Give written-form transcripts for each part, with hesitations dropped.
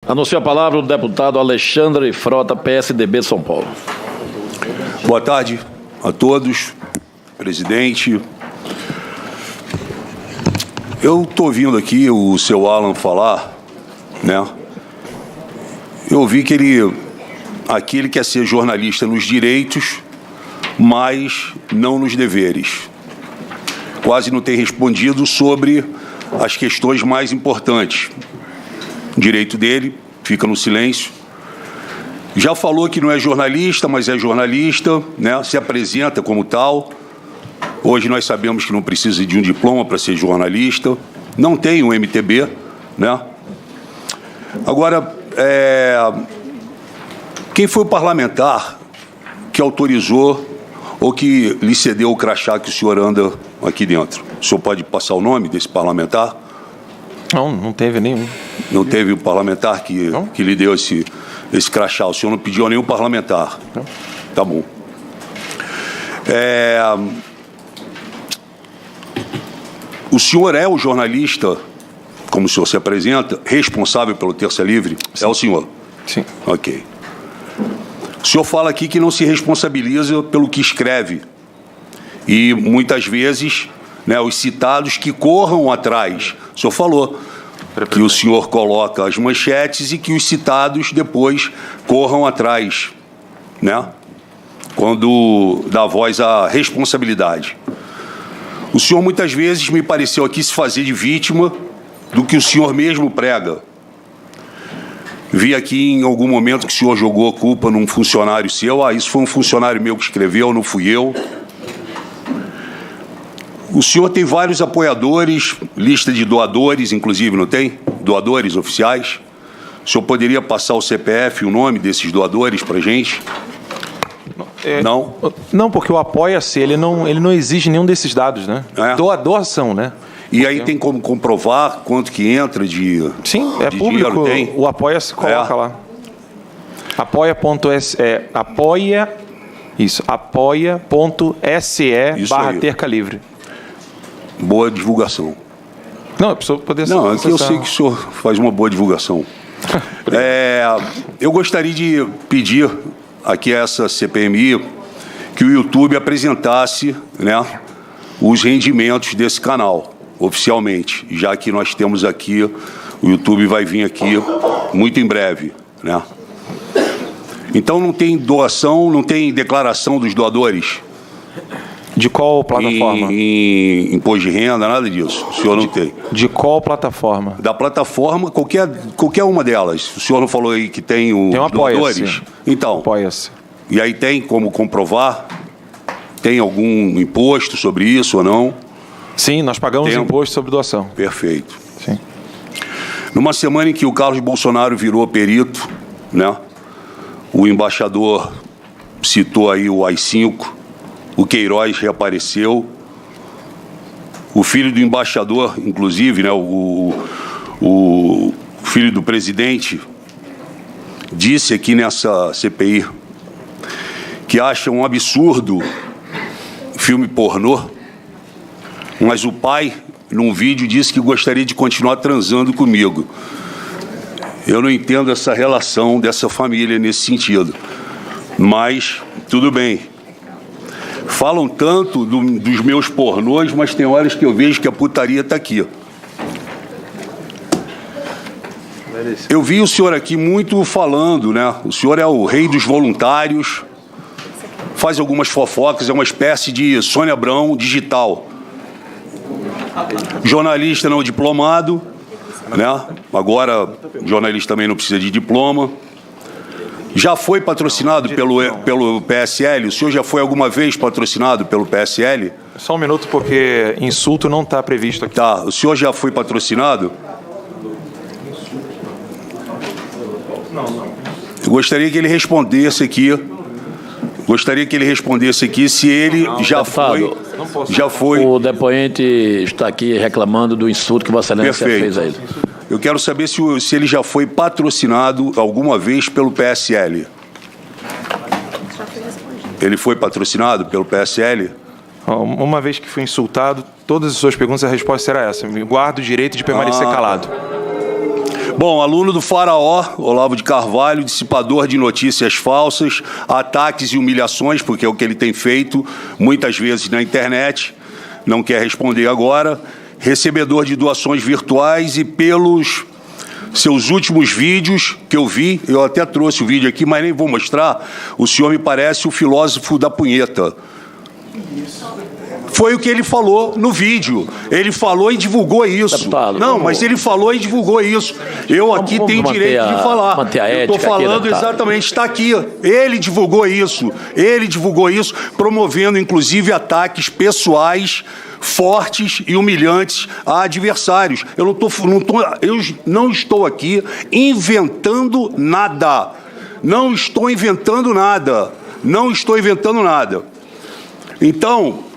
Anuncio a palavra o deputado Alexandre Frota, PSDB, São Paulo. Boa tarde a todos, presidente. Eu estou ouvindo aqui o seu Alan falar, né? Eu ouvi que ele quer ser jornalista nos direitos, mas não nos deveres. Quase não tem respondido sobre as questões mais importantes. O direito dele fica no silêncio. Já falou que não é jornalista, mas é jornalista, né? Se apresenta como tal. Hoje nós sabemos que não precisa de um diploma para ser jornalista. Não tem um MTB, né? Agora, quem foi o parlamentar que autorizou ou que lhe cedeu o crachá que o senhor anda aqui dentro? O senhor pode passar o nome desse parlamentar? Não teve nenhum. Não teve o parlamentar que lhe deu esse crachá? O senhor não pediu a nenhum parlamentar? Não. Tá bom. O senhor é o jornalista, como o senhor se apresenta, responsável pelo Terça Livre? Sim. É o senhor? Sim. Ok. O senhor fala aqui que não se responsabiliza pelo que escreve. E, muitas vezes, né, os citados que corram atrás. O senhor falou que o senhor coloca as manchetes e que os citados depois corram atrás, né? Quando dá voz à responsabilidade. O senhor muitas vezes me pareceu aqui se fazer de vítima do que o senhor mesmo prega. Vi aqui em algum momento que o senhor jogou a culpa num funcionário seu. Isso foi um funcionário meu que escreveu, não fui eu. O senhor tem vários apoiadores, lista de doadores, inclusive, não tem? Doadores oficiais. O senhor poderia passar o CPF e o nome desses doadores para a gente? Não? Não, porque o Apoia-se, ele não exige nenhum desses dados, né? Doação, né? E aí tem como comprovar quanto que entra de Sim, é de público. Dinheiro, tem? O Apoia-se coloca lá. apoia.se/terca livre. Boa divulgação. Não, a pessoa poder... Não, aqui eu sei que o senhor faz uma boa divulgação. Eu gostaria de pedir aqui a essa CPMI que o YouTube apresentasse, né, os rendimentos desse canal, oficialmente, já que nós temos aqui, o YouTube vai vir aqui muito em breve, né? Então não tem doação, não tem declaração dos doadores? De qual plataforma? Em imposto de renda, nada disso. O senhor não tem. De qual plataforma? Da plataforma, qualquer uma delas. O senhor não falou aí que tem os doadores? Então. Apoia-se. E aí tem como comprovar? Tem algum imposto sobre isso ou não? Sim, nós pagamos imposto sobre doação. Perfeito. Sim. Numa semana em que o Carlos Bolsonaro virou perito, né? O embaixador citou aí o AI-5, o Queiroz reapareceu, o filho do embaixador, inclusive, né, o filho do presidente, disse aqui nessa CPI que acha um absurdo filme pornô, mas o pai, num vídeo, disse que gostaria de continuar transando comigo. Eu não entendo essa relação dessa família nesse sentido, mas tudo bem. Falam tanto dos meus pornôs, mas tem horas que eu vejo que a putaria está aqui. Eu vi o senhor aqui muito falando, né? O senhor é o rei dos voluntários, faz algumas fofocas, é uma espécie de Sônia Abrão digital. Jornalista não diplomado, né? Agora, jornalista também não precisa de diploma. Já foi patrocinado pelo PSL? O senhor já foi alguma vez patrocinado pelo PSL? Só um minuto, porque insulto não está previsto aqui. Tá, o senhor já foi patrocinado? Não. Eu gostaria que ele respondesse aqui. Se ele já foi. O depoente está aqui reclamando do insulto que Vossa Excelência fez a ele. Eu quero saber se ele já foi patrocinado alguma vez pelo PSL. Ele foi patrocinado pelo PSL? Uma vez que fui insultado, todas as suas perguntas, a resposta será essa. Me guardo o direito de permanecer calado. Bom, aluno do Faraó, Olavo de Carvalho, dissipador de notícias falsas, ataques e humilhações, porque é o que ele tem feito muitas vezes na internet, não quer responder agora, recebedor de doações virtuais e pelos seus últimos vídeos que eu vi, eu até trouxe o vídeo aqui, mas nem vou mostrar, o senhor me parece o filósofo da punheta. Foi o que ele falou no vídeo. Ele falou e divulgou isso. Deputado, não, mas ele falou e divulgou isso. Eu aqui tenho direito de falar. Eu estou falando exatamente, está aqui. Ele divulgou isso. Ele divulgou isso, promovendo, inclusive, ataques pessoais fortes e humilhantes a adversários. Eu não estou aqui inventando nada. Não estou inventando nada. Não estou inventando nada. Então,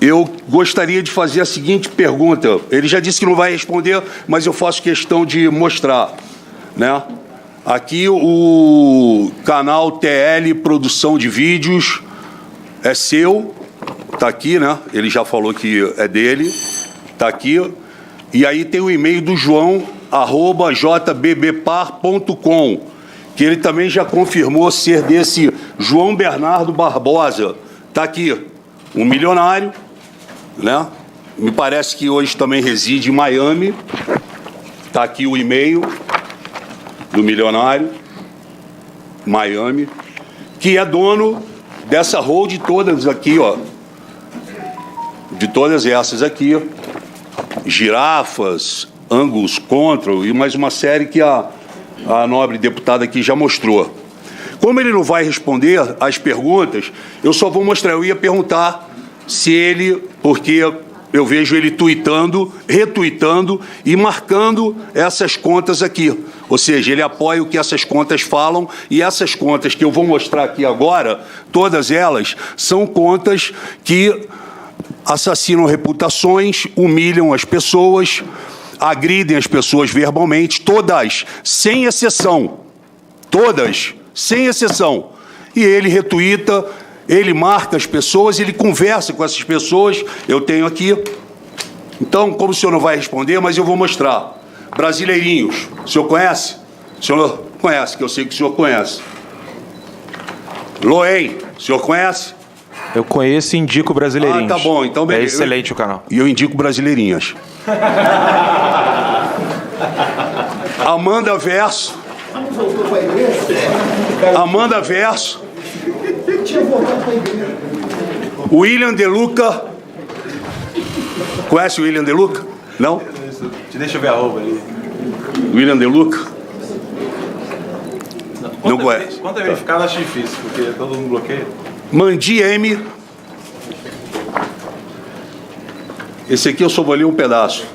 eu gostaria de fazer a seguinte pergunta. Ele já disse que não vai responder, mas eu faço questão de mostrar, né? Aqui o canal TL Produção de Vídeos é seu, tá aqui, né? Ele já falou que é dele, tá aqui. E aí tem o e-mail do João, @jbbpar.com, que ele também já confirmou ser desse João Bernardo Barbosa. Tá aqui, um milionário, né? Me parece que hoje também reside em Miami. Está aqui o e-mail do milionário, Miami, que é dono dessa hold todas aqui, ó. De todas essas aqui. Girafas, Angus Control e mais uma série que a nobre deputada aqui já mostrou. Como ele não vai responder às perguntas, eu só vou mostrar. Eu ia perguntar se ele, porque eu vejo ele tuitando, retuitando e marcando essas contas aqui. Ou seja, ele apoia o que essas contas falam, e essas contas que eu vou mostrar aqui agora, todas elas são contas que assassinam reputações, humilham as pessoas, agridem as pessoas verbalmente, todas, sem exceção. Todas, sem exceção. E ele retuita, ele marca as pessoas, ele conversa com essas pessoas. Eu tenho aqui. Então, como o senhor não vai responder, mas eu vou mostrar. Brasileirinhos, o senhor conhece? O senhor conhece, que eu sei que o senhor conhece. Loen, o senhor conhece? Eu conheço e indico Brasileirinhos. Ah, tá bom, então beleza. É excelente o canal. E eu indico Brasileirinhas. Amanda Verso. Amanda Verso. William De Luca. Conhece o William De Luca? Não? Deixa eu ver a roupa ali. William De Luca? Não conhece. Quanto é verificado, acho difícil, porque todo mundo bloqueia. Mandi M. Esse aqui eu só vou ler um pedaço.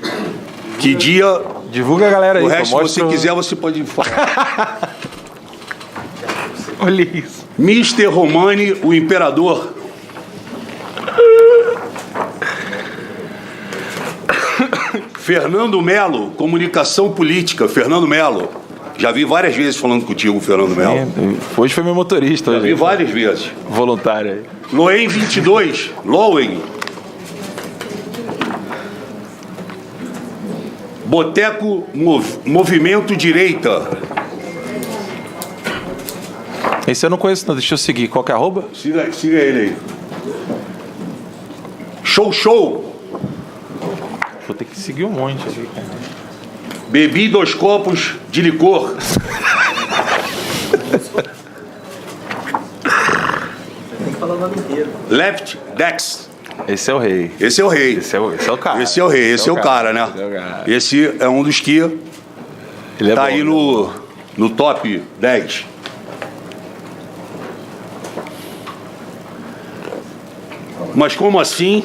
Que dia... Divulga a galera aí. O resto, se você quiser, você pode falar. Olha isso. Mr. Romani, o imperador. Fernando Melo, comunicação política. Fernando Melo. Já vi várias vezes falando contigo, Fernando Melo. Hoje foi meu motorista. Já vi várias vezes. Voluntário aí. Loen 22. Loen. Boteco Movimento Direita. Esse eu não conheço, não. Deixa eu seguir. Qual que é a arroba? Siga ele aí. Show. Vou ter que seguir um monte aqui, cara. Bebi 2 copos de licor. Tem que falar o nome inteiro. Left Dex. Esse é o rei. Esse é o rei. Esse é o cara. Esse é o rei, esse é o cara, né? Esse é um dos que Ele tá é bom, aí no top 10. Mas como assim?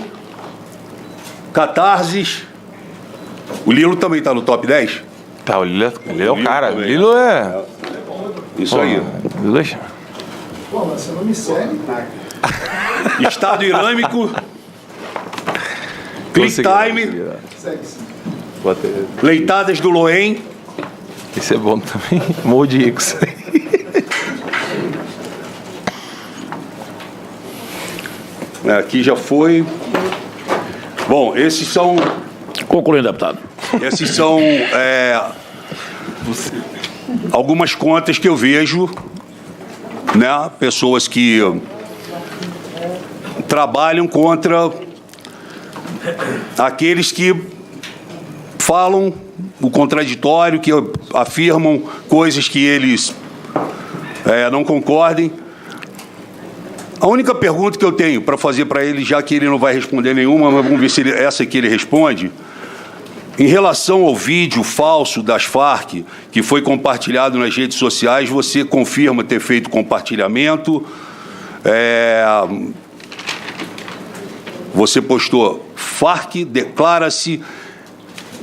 Catarses. O Lilo também tá no top 10? Tá, o Lilo é o cara. O também. Lilo é... Isso aí. Lilo é... Pô, mas você não me segue? Estado Irâmico. Click Time. Segue sim. Leitadas do Loen. Esse é bom também. Morro de ricos. Aqui já foi. Bom, esses são... Concluindo, deputado. Essas são algumas contas que eu vejo, né? Pessoas que trabalham contra aqueles que falam o contraditório, que afirmam coisas que eles não concordem. A única pergunta que eu tenho para fazer para ele, já que ele não vai responder nenhuma, mas vamos ver se essa aqui ele responde, em relação ao vídeo falso das Farc, que foi compartilhado nas redes sociais, você confirma ter feito compartilhamento? Você postou: Farc declara-se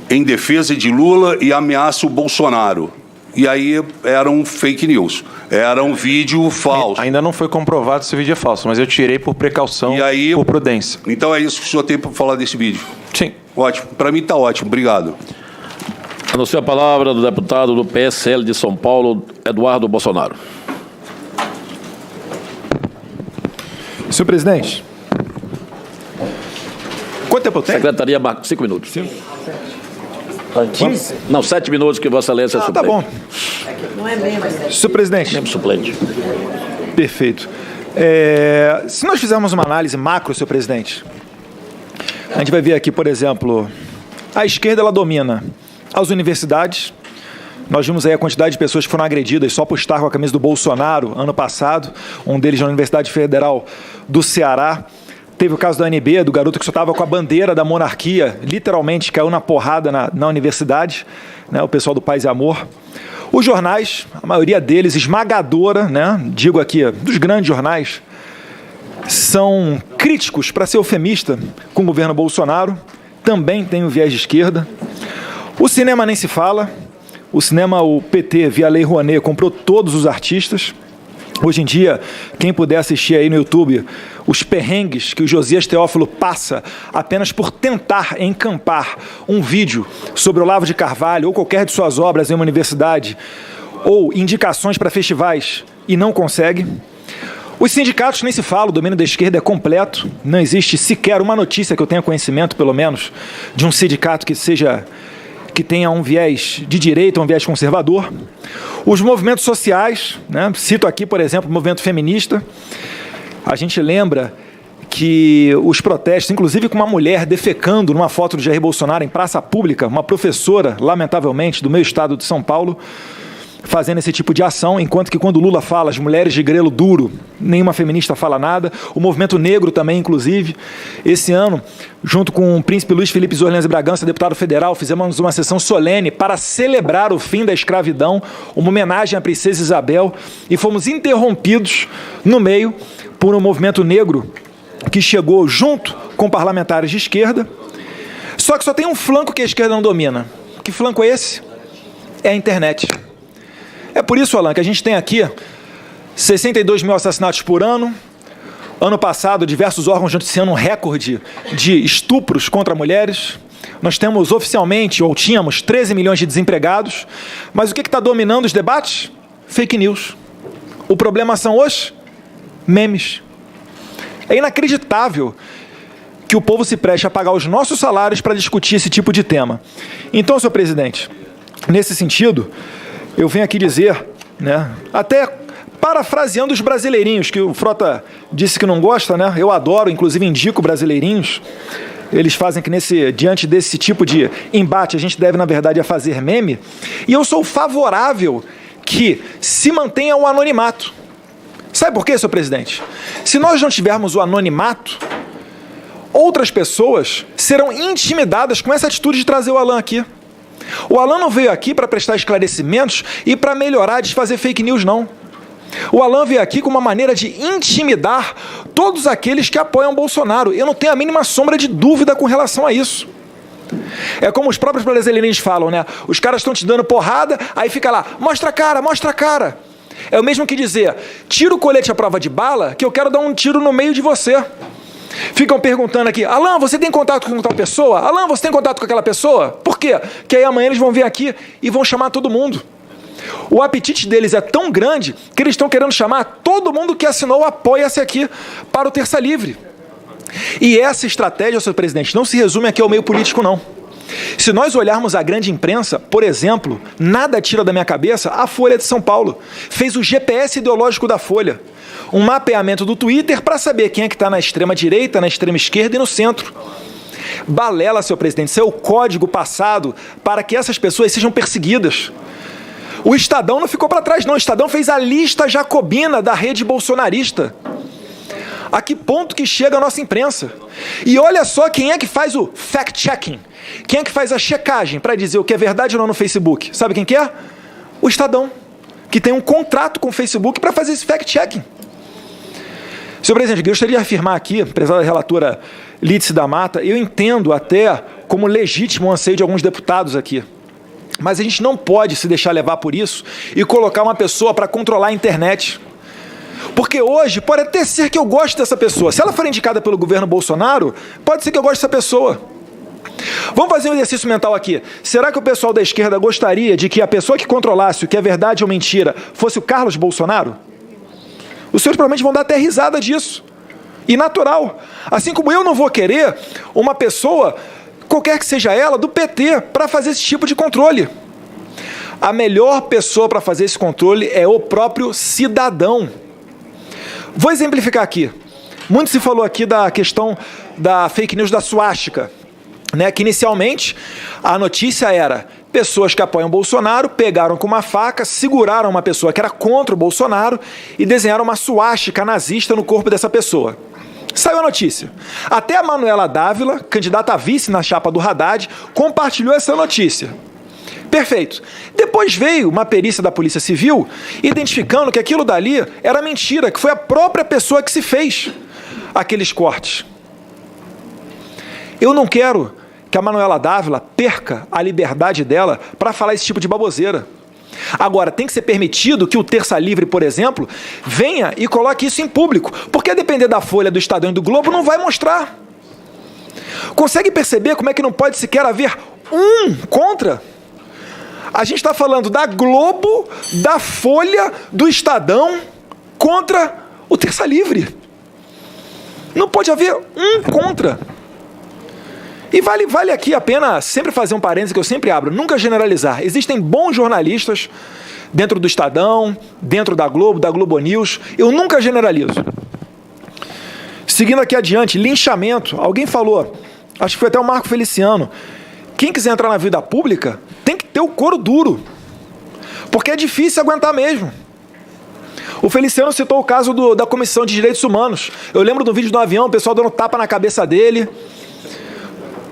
em defesa de Lula e ameaça o Bolsonaro. E aí era um fake news, era um vídeo falso. Ainda não foi comprovado se o vídeo é falso, mas eu tirei por precaução, por prudência. Então é isso que o senhor tem para falar desse vídeo? Sim. Ótimo, para mim está ótimo, obrigado. Anuncio a palavra do deputado do PSL de São Paulo, Eduardo Bolsonaro. Senhor presidente, quanto tempo eu tenho? Secretaria, 5 minutos. 15? Não, 7 minutos que Vossa Excelência é suplente. Tá bom. Não é mesmo, Senhor presidente. Mesmo suplente. Perfeito. Se nós fizermos uma análise macro, senhor presidente, a gente vai ver aqui, por exemplo, a esquerda ela domina as universidades. Nós vimos aí a quantidade de pessoas que foram agredidas só por estar com a camisa do Bolsonaro ano passado, um deles na Universidade Federal do Ceará. Teve o caso da ANB, do garoto que só estava com a bandeira da monarquia, literalmente caiu na porrada na universidade, né, o pessoal do Paz e Amor. Os jornais, a maioria deles esmagadora, né, digo aqui, dos grandes jornais, são críticos, para ser eufemista, com o governo Bolsonaro, também tem o viés de esquerda. O cinema nem se fala, o cinema, o PT, via Lei Rouanet, comprou todos os artistas. Hoje em dia, quem puder assistir aí no YouTube os perrengues que o Josias Teófilo passa apenas por tentar encampar um vídeo sobre o Olavo de Carvalho ou qualquer de suas obras em uma universidade ou indicações para festivais e não consegue. Os sindicatos nem se fala, o domínio da esquerda é completo, não existe sequer uma notícia que eu tenha conhecimento, pelo menos, de um sindicato que tenha um viés de direita, um viés conservador. Os movimentos sociais, né? Cito aqui, por exemplo, o movimento feminista. A gente lembra que os protestos, inclusive com uma mulher defecando numa foto do Jair Bolsonaro em praça pública, uma professora, lamentavelmente, do meu estado de São Paulo, fazendo esse tipo de ação, enquanto que quando Lula fala as mulheres de grelo duro, nenhuma feminista fala nada. O movimento negro também, inclusive. Esse ano, junto com o príncipe Luiz Felipe Zorlense Bragança, deputado federal, fizemos uma sessão solene para celebrar o fim da escravidão, uma homenagem à princesa Isabel, e fomos interrompidos no meio por um movimento negro que chegou junto com parlamentares de esquerda. Só que só tem um flanco que a esquerda não domina. Que flanco é esse? É a internet. É por isso, Alan, que a gente tem aqui 62 mil assassinatos por ano. Ano passado, diversos órgãos noticiando um recorde de estupros contra mulheres. Nós temos oficialmente, ou tínhamos, 13 milhões de desempregados. Mas o que está dominando os debates? Fake news. O problema são os memes. É inacreditável que o povo se preste a pagar os nossos salários para discutir esse tipo de tema. Então, senhor presidente, nesse sentido, eu venho aqui dizer, né, até parafraseando os brasileirinhos, que o Frota disse que não gosta, né? Eu adoro, inclusive indico brasileirinhos. Eles fazem que diante desse tipo de embate a gente deve, na verdade, fazer meme. E eu sou favorável que se mantenha o anonimato. Sabe por quê, senhor presidente? Se nós não tivermos o anonimato, outras pessoas serão intimidadas com essa atitude de trazer o Alan aqui. O Alan não veio aqui para prestar esclarecimentos e para melhorar, desfazer fake news, não. O Alan veio aqui com uma maneira de intimidar todos aqueles que apoiam Bolsonaro. Eu não tenho a mínima sombra de dúvida com relação a isso. É como os próprios brasileiros falam, né? Os caras estão te dando porrada, aí fica lá, mostra a cara, mostra a cara. É o mesmo que dizer, tira o colete à prova de bala que eu quero dar um tiro no meio de você. Ficam perguntando aqui, Alan, você tem contato com tal pessoa? Alan, você tem contato com aquela pessoa? Por quê? Porque aí amanhã eles vão vir aqui e vão chamar todo mundo. O apetite deles é tão grande que eles estão querendo chamar todo mundo que assinou o Apoia-se aqui para o Terça Livre. E essa estratégia, senhor presidente, não se resume aqui ao meio político, não. Se nós olharmos a grande imprensa, por exemplo, nada tira da minha cabeça a Folha de São Paulo. Fez o GPS ideológico da Folha. Um mapeamento do Twitter para saber quem é que está na extrema-direita, na extrema-esquerda e no centro. Balela, senhor presidente, isso é o código passado para que essas pessoas sejam perseguidas. O Estadão não ficou para trás, não. O Estadão fez a lista jacobina da rede bolsonarista. A que ponto que chega a nossa imprensa? E olha só quem é que faz o fact-checking. Quem é que faz a checagem para dizer o que é verdade ou não no Facebook? Sabe quem que é? O Estadão, que tem um contrato com o Facebook para fazer esse fact-checking. Senhor presidente, eu gostaria de afirmar aqui, prezada relatora Lídice da Mata, eu entendo até como legítimo o anseio de alguns deputados aqui. Mas a gente não pode se deixar levar por isso e colocar uma pessoa para controlar a internet. Porque hoje pode até ser que eu goste dessa pessoa. Se ela for indicada pelo governo Bolsonaro, pode ser que eu goste dessa pessoa. Vamos fazer um exercício mental aqui. Será que o pessoal da esquerda gostaria de que a pessoa que controlasse o que é verdade ou mentira fosse o Carlos Bolsonaro? Os senhores provavelmente vão dar até risada disso. E natural. Assim como eu não vou querer uma pessoa, qualquer que seja ela, do PT, para fazer esse tipo de controle. A melhor pessoa para fazer esse controle é o próprio cidadão. Vou exemplificar aqui. Muito se falou aqui da questão da fake news da suástica, né? Que inicialmente a notícia era: pessoas que apoiam Bolsonaro pegaram com uma faca, seguraram uma pessoa que era contra o Bolsonaro e desenharam uma suástica nazista no corpo dessa pessoa. Saiu a notícia. Até a Manuela Dávila, candidata a vice na chapa do Haddad, compartilhou essa notícia. Perfeito. Depois veio uma perícia da Polícia Civil identificando que aquilo dali era mentira, que foi a própria pessoa que se fez aqueles cortes. Eu não quero que a Manuela Dávila perca a liberdade dela para falar esse tipo de baboseira. Agora, tem que ser permitido que o Terça Livre, por exemplo, venha e coloque isso em público, porque a depender da Folha, do Estadão e do Globo, não vai mostrar. Consegue perceber como é que não pode sequer haver um contra? A gente está falando da Globo, da Folha, do Estadão contra o Terça Livre. Não pode haver um contra. E vale aqui a pena sempre fazer um parênteses que eu sempre abro, nunca generalizar. Existem bons jornalistas dentro do Estadão, dentro da Globo News. Eu nunca generalizo. Seguindo aqui adiante, linchamento. Alguém falou, acho que foi até o Marco Feliciano, quem quiser entrar na vida pública tem que ter o couro duro, porque é difícil aguentar mesmo. O Feliciano citou o caso da Comissão de Direitos Humanos. Eu lembro do vídeo do avião, o pessoal dando tapa na cabeça dele,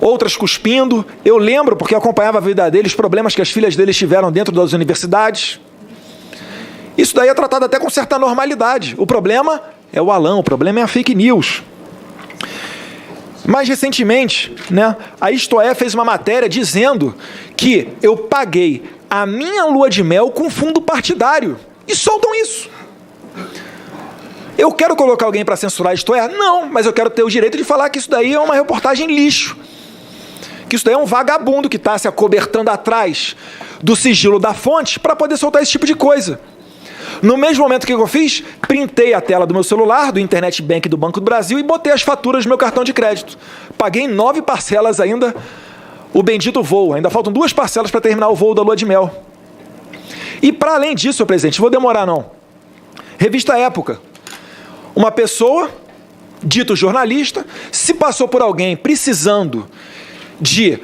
outras cuspindo. Eu lembro, porque eu acompanhava a vida dele, os problemas que as filhas deles tiveram dentro das universidades. Isso daí é tratado até com certa normalidade. O problema é o Alan, o problema é a fake news. Mais recentemente, né, a Isto É fez uma matéria dizendo que eu paguei a minha lua de mel com fundo partidário. E soltam isso. Eu quero colocar alguém para censurar Isto É? Não, mas eu quero ter o direito de falar que isso daí é uma reportagem lixo. Que isso daí é um vagabundo que está se acobertando atrás do sigilo da fonte para poder soltar esse tipo de coisa. No mesmo momento que eu fiz, printei a tela do meu celular, do Internet Bank do Banco do Brasil e botei as faturas do meu cartão de crédito. Paguei em 9 parcelas ainda o bendito voo. Ainda faltam 2 parcelas para terminar o voo da lua de mel. E para além disso, senhor presidente, vou demorar não. Revista Época. Uma pessoa, dito jornalista, se passou por alguém precisando de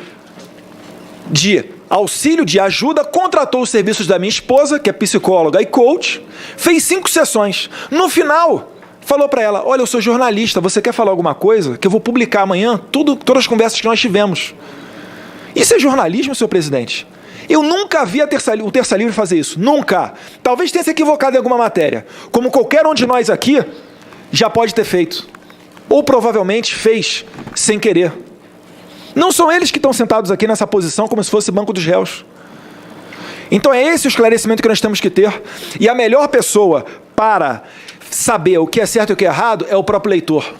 auxílio, de ajuda, contratou os serviços da minha esposa, que é psicóloga e coach, fez 5 sessões. No final, falou para ela: olha, eu sou jornalista, você quer falar alguma coisa? Que eu vou publicar amanhã todas as conversas que nós tivemos. Isso é jornalismo, senhor presidente? Eu nunca vi o Terça Livre fazer isso, nunca. Talvez tenha se equivocado em alguma matéria, como qualquer um de nós aqui já pode ter feito. Ou provavelmente fez sem querer. Não são eles que estão sentados aqui nessa posição como se fosse banco dos réus. Então é esse o esclarecimento que nós temos que ter. E a melhor pessoa para saber o que é certo e o que é errado é o próprio leitor.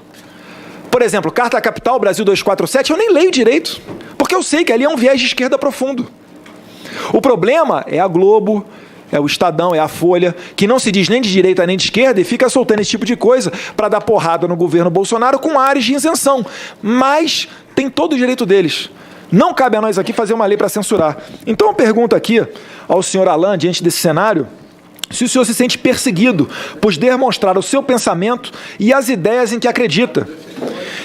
Por exemplo, Carta à Capital, Brasil 247, eu nem leio direito, porque eu sei que ali é um viés de esquerda profundo. O problema é a Globo, é o Estadão, é a Folha, que não se diz nem de direita nem de esquerda e fica soltando esse tipo de coisa para dar porrada no governo Bolsonaro com áreas de isenção. Mas tem todo o direito deles. Não cabe a nós aqui fazer uma lei para censurar. Então eu pergunto aqui ao senhor Alain, diante desse cenário, se o senhor se sente perseguido por demonstrar o seu pensamento e as ideias em que acredita.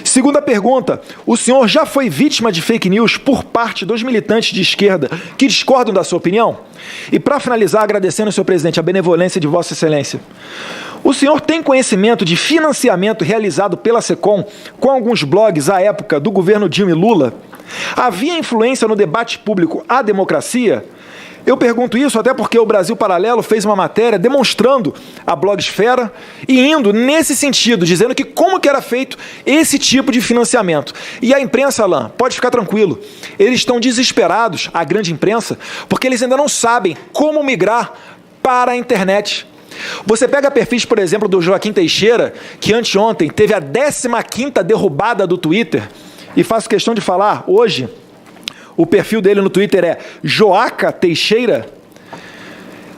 Segunda pergunta, o senhor já foi vítima de fake news por parte dos militantes de esquerda que discordam da sua opinião? E para finalizar, agradecendo, senhor presidente, a benevolência de Vossa Excelência, o senhor tem conhecimento de financiamento realizado pela SECOM com alguns blogs à época do governo Dilma e Lula? Havia influência no debate público à democracia? Eu pergunto isso até porque o Brasil Paralelo fez uma matéria demonstrando a blogosfera e indo nesse sentido, dizendo que como que era feito esse tipo de financiamento. E a imprensa, Alain, pode ficar tranquilo, eles estão desesperados, a grande imprensa, porque eles ainda não sabem como migrar para a internet. Você pega perfis, por exemplo, do Joaquim Teixeira, que anteontem teve a 15ª derrubada do Twitter, e faço questão de falar hoje, o perfil dele no Twitter é Joaca Teixeira.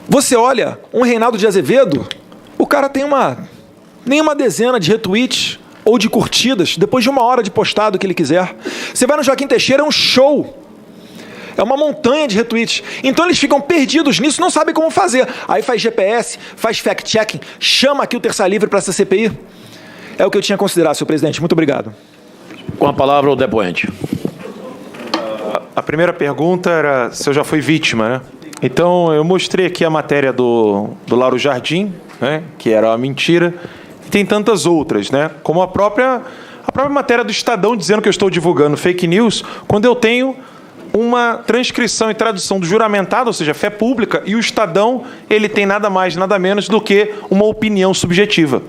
Você olha, um Reinaldo de Azevedo, o cara tem nem uma dezena de retweets ou de curtidas, depois de 1 hora de postado que ele quiser. Você vai no Joaquim Teixeira, é um show. É uma montanha de retweets. Então eles ficam perdidos nisso, não sabem como fazer. Aí faz GPS, faz fact-checking, chama aqui o Terça Livre para essa CPI. É o que eu tinha a considerar, senhor presidente. Muito obrigado. Com a palavra o depoente. A primeira pergunta era se eu já fui vítima, né? Então, eu mostrei aqui a matéria do Lauro Jardim, né? Que era uma mentira. E tem tantas outras, né? Como a própria matéria do Estadão dizendo que eu estou divulgando fake news, quando eu tenho uma transcrição e tradução do juramentado, ou seja, fé pública, e o Estadão, ele tem nada mais, nada menos do que uma opinião subjetiva.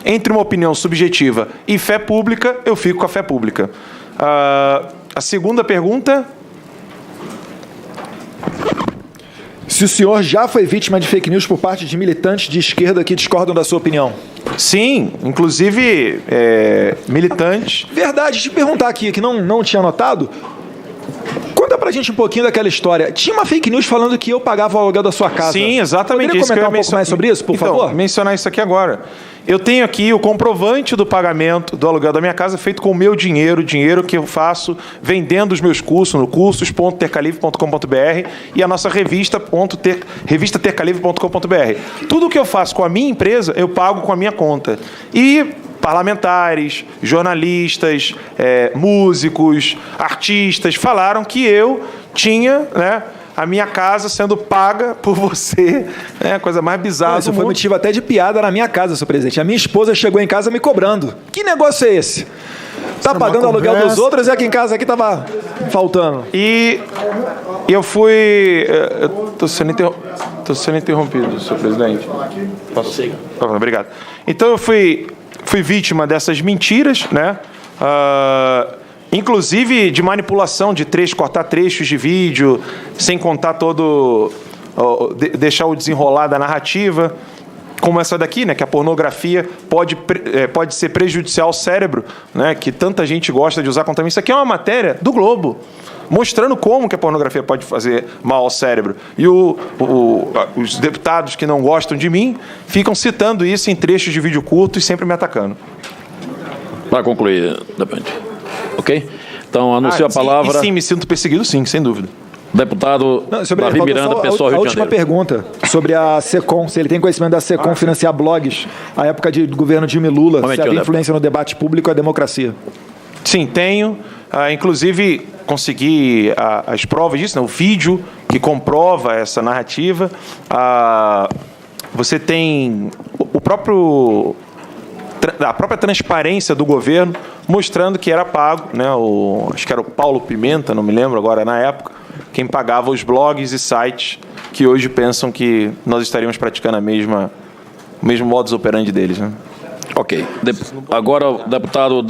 Entre uma opinião subjetiva e fé pública, eu fico com a fé pública. A segunda pergunta... Se o senhor já foi vítima de fake news por parte de militantes de esquerda que discordam da sua opinião? Sim, inclusive militantes. Verdade, te perguntar aqui, que não tinha notado. Conta pra gente um pouquinho daquela história. Tinha uma fake news falando que eu pagava o aluguel da sua casa. Sim, exatamente. Poderia comentar um pouco mais sobre isso, por favor? Mencionar isso aqui agora. Eu tenho aqui o comprovante do pagamento do aluguel da minha casa feito com o meu dinheiro, dinheiro que eu faço vendendo os meus cursos no cursos.tercalivre.com.br e a nossa revistatercalivre.com.br. Tudo que eu faço com a minha empresa, eu pago com a minha conta. E parlamentares, jornalistas, músicos, artistas falaram que eu tinha, né, a minha casa sendo paga por você, né? Coisa mais bizarra. Isso foi motivo até de piada na minha casa, senhor presidente. A minha esposa chegou em casa me cobrando. Que negócio é esse? Tá pagando o aluguel dos outros e aqui em casa aqui tava faltando. E eu fui... Estou sendo interrompido, senhor presidente. Posso? Obrigado. Então eu fui vítima dessas mentiras, né? Inclusive de manipulação de cortar trechos de vídeo, sem contar deixar o desenrolar da narrativa, como essa daqui, né, que a pornografia pode ser prejudicial ao cérebro, né, que tanta gente gosta de usar contra mim. Isso aqui é uma matéria do Globo, mostrando como que a pornografia pode fazer mal ao cérebro. E os deputados que não gostam de mim ficam citando isso em trechos de vídeo curto e sempre me atacando. Para concluir, depende. Ok? Então, anuncio a palavra... Sim, me sinto perseguido, sim, sem dúvida. Deputado Davi Miranda, pessoal Rio de Janeiro. A última pergunta sobre a SECOM, se ele tem conhecimento da SECOM financiar blogs à época do governo Dilma e Lula, se havia influência no debate público e a democracia. Sim, tenho. Inclusive, consegui as provas disso, né? O vídeo que comprova essa narrativa. Você tem a própria transparência do governo mostrando que era pago, né? Acho que era o Paulo Pimenta, não me lembro agora na época, quem pagava os blogs e sites que hoje pensam que nós estaríamos praticando o mesmo modus operandi deles, né? Ok. Agora o deputado